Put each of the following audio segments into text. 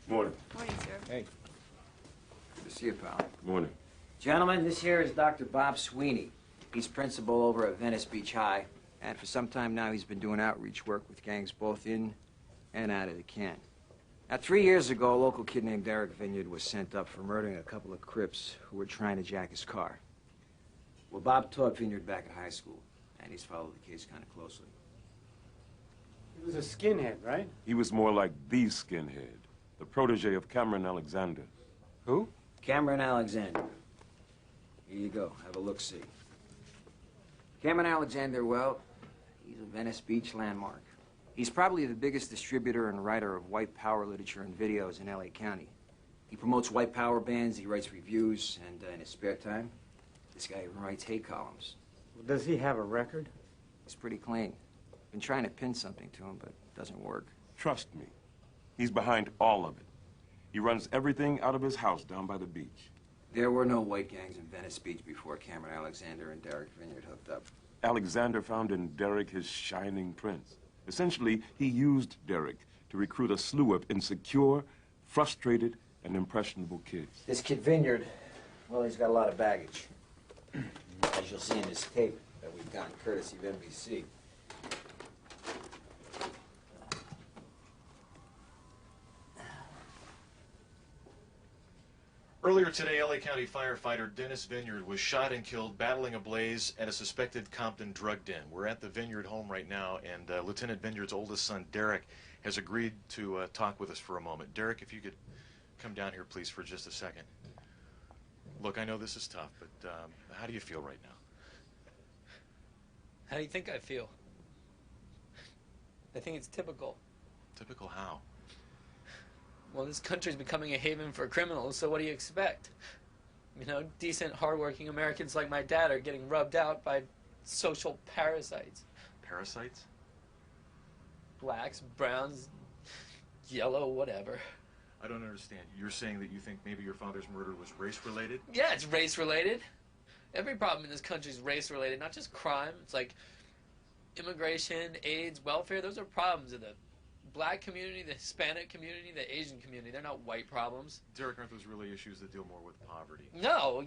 Morning. Morning, sir. Hey. Good to see you, pal. Morning. Gentlemen, this here is Dr. Bob Sweeney. He's principal over at Venice Beach High, and for some time now he's been doing outreach work with gangs both in and out of the can. Now, 3 years ago, a local kid named Derek Vineyard was sent up for murdering a couple of Crips who were trying to jack his car. Well, Bob taught Vineyard back at high school, and he's followed the case kind of closely. He was a skinhead, right? He was more like the skinhead, the protege of Cameron Alexander. Who? Cameron Alexander. Here you go. Have a look-see. Cameron Alexander, well, he's a Venice Beach landmark. He's probably the biggest distributor and writer of white power literature and videos in L.A. County. He promotes white power bands, he writes reviews, and in his spare time, this guy even writes hate columns. Well, does he have a record? He's pretty clean. Been trying to pin something to him, but it doesn't work. Trust me, he's behind all of it. He runs everything out of his house down by the beach. There were no white gangs in Venice Beach before Cameron Alexander and Derek Vineyard hooked up. Alexander found in Derek his shining prince. Essentially, he used Derek to recruit a slew of insecure, frustrated, and impressionable kids. This kid Vineyard, well, he's got a lot of baggage. As you'll see in this tape that we've gotten courtesy of NBC. Earlier today, LA County firefighter Dennis Vineyard was shot and killed battling a blaze at a suspected Compton drug den. We're at the Vineyard home right now, and Lieutenant Vineyard's oldest son, Derek, has agreed to talk with us for a moment. Derek, if you could come down here, please, for just a second. Look, I know this is tough, but how do you feel right now? How do you think I feel? I think it's typical. Typical how? Well, this country's becoming a haven for criminals, so what do you expect? You know, decent, hardworking Americans like my dad are getting rubbed out by social parasites. Parasites? Blacks, browns, yellow, whatever. I don't understand. You're saying that you think maybe your father's murder was race-related? Yeah, it's race-related. Every problem in this country is race-related, not just crime. It's like immigration, AIDS, welfare. Those are problems of the black community, the Hispanic community, the Asian community. They're not white problems. Derek, aren't those really issues that deal more with poverty? No,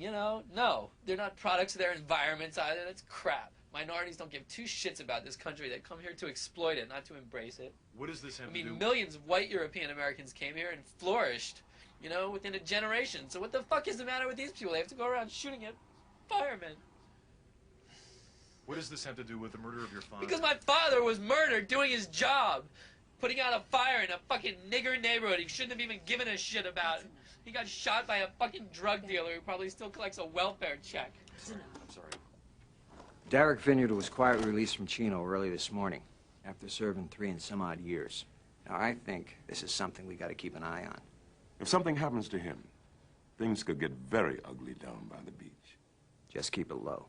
no. They're not products of their environments either. That's crap. Minorities don't give two shits about this country. They come here to exploit it, not to embrace it. What does this have to do? Millions of white European Americans came here and flourished, within a generation. So what the fuck is the matter with these people? They have to go around shooting at firemen. What does this have to do with the murder of your father? Because my father was murdered doing his job. Putting out a fire in a fucking nigger neighborhood he shouldn't have even given a shit about. He got shot by a fucking drug dealer who probably still collects a welfare check. I'm sorry. Derek Vineyard was quietly released from Chino early this morning after serving 3 and some odd years. Now, I think this is something we got to keep an eye on. If something happens to him, things could get very ugly down by the beach. Just keep it low.